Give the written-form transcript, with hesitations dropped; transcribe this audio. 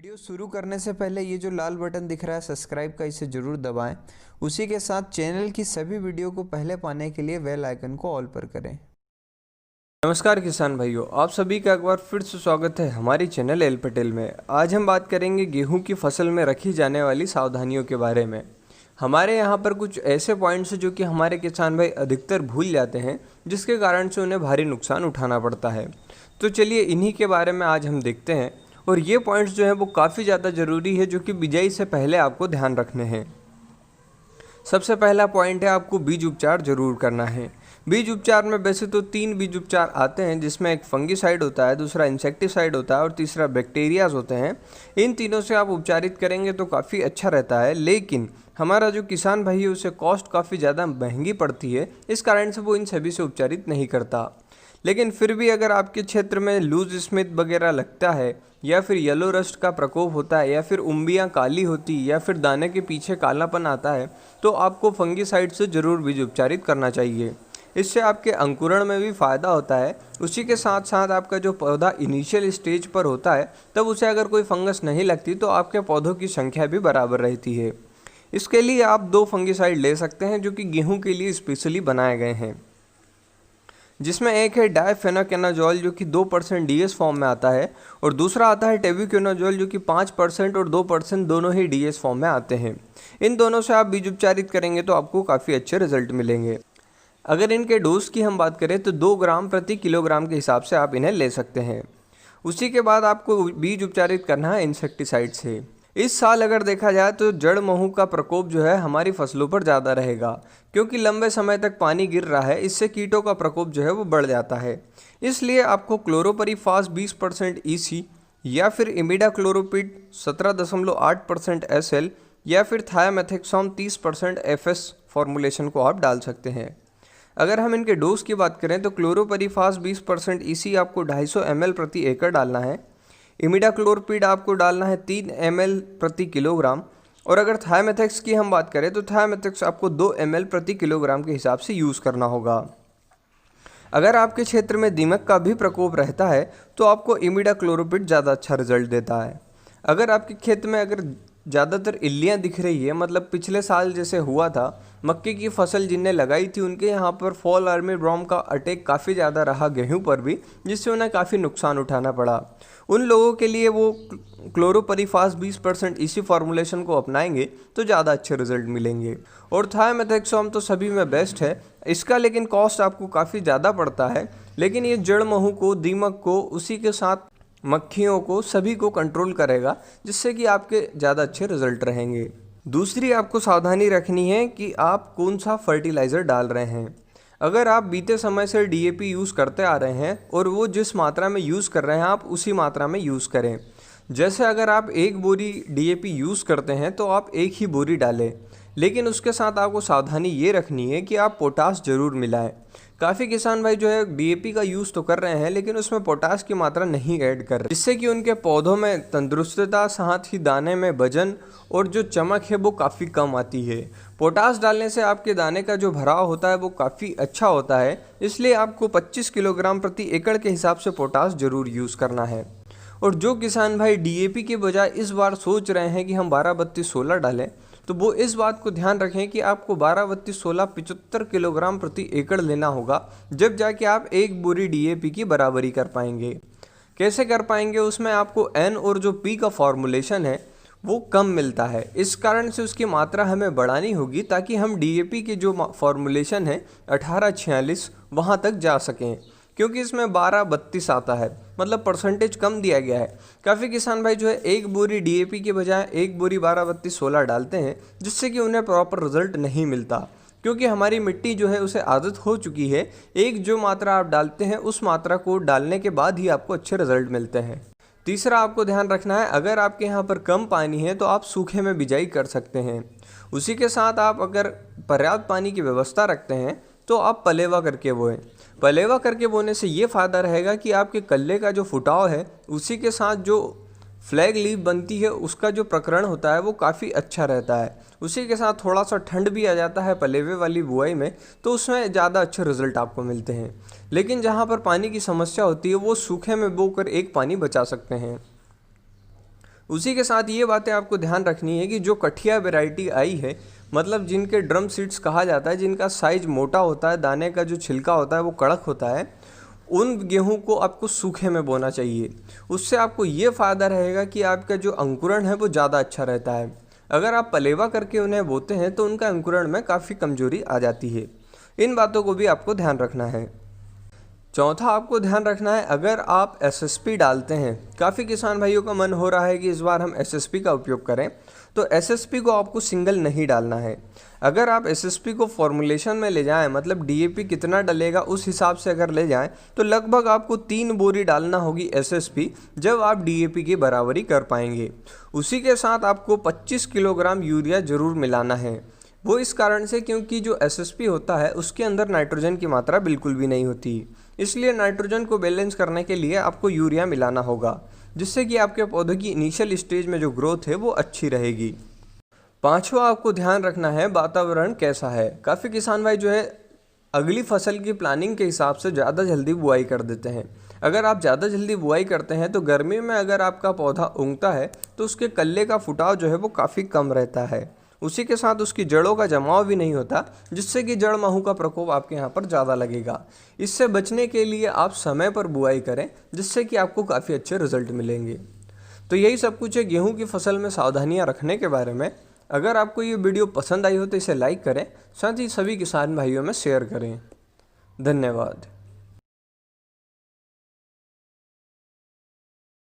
Video शुरू करने से पहले ये जो लाल बटन दिख रहा है सब्सक्राइब का, इसे ज़रूर दबाएं। उसी के साथ चैनल की सभी वीडियो को पहले पाने के लिए बेल आइकन को ऑल पर करें। नमस्कार किसान भाइयों, आप सभी का एक बार फिर से स्वागत है हमारी चैनल एल पटेल में। आज हम बात करेंगे गेहूं की फसल में रखी जाने वाली सावधानियों के बारे में। हमारे यहाँ पर कुछ ऐसे पॉइंट्स जो कि हमारे किसान भाई अधिकतर भूल जाते हैं, जिसके कारण से उन्हें भारी नुकसान उठाना पड़ता है। तो चलिए इन्हीं के बारे में आज हम देखते हैं। और ये पॉइंट्स जो हैं वो काफ़ी ज़्यादा ज़रूरी है, जो कि बिजाई से पहले आपको ध्यान रखने हैं। सबसे पहला पॉइंट है, आपको बीज उपचार जरूर करना है। बीज उपचार में वैसे तो 3 बीज उपचार आते हैं, जिसमें एक फंगीसाइड होता है, दूसरा इंसेक्टिसाइड होता है और तीसरा बैक्टीरियाज होते हैं। इन तीनों से आप उपचारित करेंगे तो काफ़ी अच्छा रहता है, लेकिन हमारा जो किसान भाई है उसे कॉस्ट काफ़ी ज़्यादा महंगी पड़ती है, इस कारण से वो इन सभी से उपचारित नहीं करता। लेकिन फिर भी अगर आपके क्षेत्र में लूज स्मिथ वगैरह लगता है, या फिर येलो रस्ट का प्रकोप होता है, या फिर उम्बियाँ काली होती, या फिर दाने के पीछे कालापन आता है, तो आपको फंगीसाइड से ज़रूर बीज उपचारित करना चाहिए। इससे आपके अंकुरण में भी फ़ायदा होता है। उसी के साथ साथ आपका जो पौधा इनिशियल स्टेज पर होता है, तब उसे अगर कोई फंगस नहीं लगती तो आपके पौधों की संख्या भी बराबर रहती है। इसके लिए आप 2 फंगीसाइड ले सकते हैं, जो कि गेहूँ के लिए स्पेशली बनाए गए हैं, जिसमें एक है डायफेनाकेनाजोल जो कि 2% डीएस फॉर्म में आता है, और दूसरा आता है टेबुकोनाजोल जो कि 5% और 2% दोनों ही डीएस फॉर्म में आते हैं। इन दोनों से आप बीज उपचारित करेंगे तो आपको काफ़ी अच्छे रिजल्ट मिलेंगे। अगर इनके डोज की हम बात करें तो 2 ग्राम प्रति किलोग्राम के हिसाब से आप इन्हें ले सकते हैं। उसी के बाद आपको बीज उपचारित करना है इंसेक्टिसाइड से। इस साल अगर देखा जाए तो जड़ महू का प्रकोप जो है हमारी फसलों पर ज़्यादा रहेगा, क्योंकि लंबे समय तक पानी गिर रहा है। इससे कीटों का प्रकोप जो है वो बढ़ जाता है। इसलिए आपको क्लोरोपरीफास 20% EC, या फिर इमिडाक्लोरोपिड 17.8% SL, या फिर थायामेथेक्सोम 30% FS फॉर्मुलेशन को आप डाल सकते हैं। अगर हम इनके डोज की बात करें तो क्लोरोपरीफास 20% EC आपको 250 ml प्रति एकड़ डालना है। इमिडाक्लोरपिड आपको डालना है 3 ml प्रति किलोग्राम। और अगर थायामेथेक्स की हम बात करें तो थायामेथेक्स आपको 2 ml प्रति किलोग्राम के हिसाब से यूज़ करना होगा। अगर आपके क्षेत्र में दीमक का भी प्रकोप रहता है तो आपको इमिडाक्लोरोपिड ज़्यादा अच्छा रिजल्ट देता है। अगर आपके खेत में अगर ज़्यादातर इल्लियाँ दिख रही है, मतलब पिछले साल जैसे हुआ था, मक्के की फसल जिनने लगाई थी उनके यहाँ पर फॉल आर्मी वर्म का अटैक काफ़ी ज़्यादा रहा गेहूं पर भी, जिससे उन्हें काफ़ी नुकसान उठाना पड़ा। उन लोगों के लिए वो क्लोरोपरीफास 20% इसी फॉर्मुलेशन को अपनाएंगे तो ज़्यादा अच्छे रिजल्ट मिलेंगे। और थायामेथेक्सोम तो सभी में बेस्ट है इसका, लेकिन कॉस्ट आपको काफ़ी ज़्यादा पड़ता है। लेकिन ये जड़ महू को, दीमक को, उसी के साथ मक्खियों को, सभी को कंट्रोल करेगा, जिससे कि आपके ज़्यादा अच्छे रिजल्ट रहेंगे। दूसरी आपको सावधानी रखनी है कि आप कौन सा फर्टिलाइज़र डाल रहे हैं। अगर आप बीते समय से DAP यूज़ करते आ रहे हैं और वो जिस मात्रा में यूज़ कर रहे हैं आप उसी मात्रा में यूज़ करें। जैसे अगर आप 1 बोरी DAP यूज़ करते हैं तो आप 1 ही बोरी डालें, लेकिन उसके साथ आपको सावधानी ये रखनी है कि आप पोटास ज़रूर मिलाएं। काफ़ी किसान भाई जो है DAP का यूज़ तो कर रहे हैं, लेकिन उसमें पोटास की मात्रा नहीं ऐड कर रहे, जिससे कि उनके पौधों में तंदुरुस्तता, साथ ही दाने में वजन और जो चमक है वो काफ़ी कम आती है। पोटास डालने से आपके दाने का जो भराव होता है वो काफ़ी अच्छा होता है, इसलिए आपको 25 किलोग्राम प्रति एकड़ के हिसाब से पोटास ज़रूर यूज़ करना है। और जो किसान भाई DAP के बजाय इस बार सोच रहे हैं कि हम 12-32-16 डालें, तो वो इस बात को ध्यान रखें कि आपको 12-32-16 75 किलोग्राम प्रति एकड़ लेना होगा, जब जाके आप 1 बोरी DAP की बराबरी कर पाएंगे। कैसे कर पाएंगे? उसमें आपको N और जो P का फॉर्मुलेशन है वो कम मिलता है, इस कारण से उसकी मात्रा हमें बढ़ानी होगी, ताकि हम DAP की जो फॉर्मुलेशन है 1846 वहाँ तक जा सकें, क्योंकि इसमें 12-32 आता है, मतलब परसेंटेज कम दिया गया है। काफ़ी किसान भाई जो है 1 बोरी DAP के बजाय 1 बोरी 12-32-16 डालते हैं, जिससे कि उन्हें प्रॉपर रिजल्ट नहीं मिलता, क्योंकि हमारी मिट्टी जो है उसे आदत हो चुकी है एक जो मात्रा आप डालते हैं उस मात्रा को डालने के बाद ही आपको अच्छे रिजल्ट मिलते हैं। तीसरा आपको ध्यान रखना है, अगर आपके यहाँ पर कम पानी है तो आप सूखे में बिजाई कर सकते हैं। उसी के साथ आप अगर पर्याप्त पानी की व्यवस्था रखते हैं तो आप पलेवा करके बोएं। पलेवा करके बोने से ये फ़ायदा रहेगा कि आपके कल्ले का जो फुटाव है, उसी के साथ जो फ्लैग लीफ बनती है उसका जो प्रकरण होता है वो काफ़ी अच्छा रहता है। उसी के साथ थोड़ा सा ठंड भी आ जाता है पलेवे वाली बुआई में, तो उसमें ज़्यादा अच्छे रिजल्ट आपको मिलते हैं। लेकिन जहाँ पर पानी की समस्या होती है वो सूखे में बोकर एक पानी बचा सकते हैं। उसी के साथ ये बातें आपको ध्यान रखनी है कि जो कठिया वैरायटी आई है, मतलब जिनके ड्रम सीड्स कहा जाता है, जिनका साइज मोटा होता है, दाने का जो छिलका होता है वो कड़क होता है, उन गेहूं को आपको सूखे में बोना चाहिए। उससे आपको ये फ़ायदा रहेगा कि आपका जो अंकुरण है वो ज़्यादा अच्छा रहता है। अगर आप पलेवा करके उन्हें बोते हैं तो उनका अंकुरण में काफ़ी कमजोरी आ जाती है। इन बातों को भी आपको ध्यान रखना है। चौथा आपको ध्यान रखना है, अगर आप एसएसपी डालते हैं, काफ़ी किसान भाइयों का मन हो रहा है कि इस बार हम एसएसपी का उपयोग करें, तो एसएसपी को आपको सिंगल नहीं डालना है। अगर आप एसएसपी को फॉर्मुलेशन में ले जाएं, मतलब डीएपी कितना डलेगा उस हिसाब से अगर ले जाएं, तो लगभग आपको 3 बोरी डालना होगी एसएसपी, जब आप डीएपी की बराबरी कर पाएंगे। उसी के साथ आपको 25 किलोग्राम यूरिया ज़रूर मिलाना है। वो इस कारण से क्योंकि जो एसएसपी होता है उसके अंदर नाइट्रोजन की मात्रा बिल्कुल भी नहीं होती, इसलिए नाइट्रोजन को बैलेंस करने के लिए आपको यूरिया मिलाना होगा, जिससे कि आपके पौधे की इनिशियल स्टेज में जो ग्रोथ है वो अच्छी रहेगी। पांचवा आपको ध्यान रखना है, वातावरण कैसा है। काफ़ी किसान भाई जो है अगली फसल की प्लानिंग के हिसाब से ज़्यादा जल्दी बुआई कर देते हैं। अगर आप ज़्यादा जल्दी बुआई करते हैं तो गर्मी में अगर आपका पौधा उगता है तो उसके कल्ले का फुटाव जो है वो काफ़ी कम रहता है। उसी के साथ उसकी जड़ों का जमाव भी नहीं होता, जिससे कि जड़ माहू का प्रकोप आपके यहाँ पर ज़्यादा लगेगा। इससे बचने के लिए आप समय पर बुआई करें, जिससे कि आपको काफ़ी अच्छे रिजल्ट मिलेंगे। तो यही सब कुछ है गेहूं की फसल में सावधानियां रखने के बारे में। अगर आपको ये वीडियो पसंद आई हो तो इसे लाइक करें, साथ ही सभी किसान भाइयों में शेयर करें। धन्यवाद।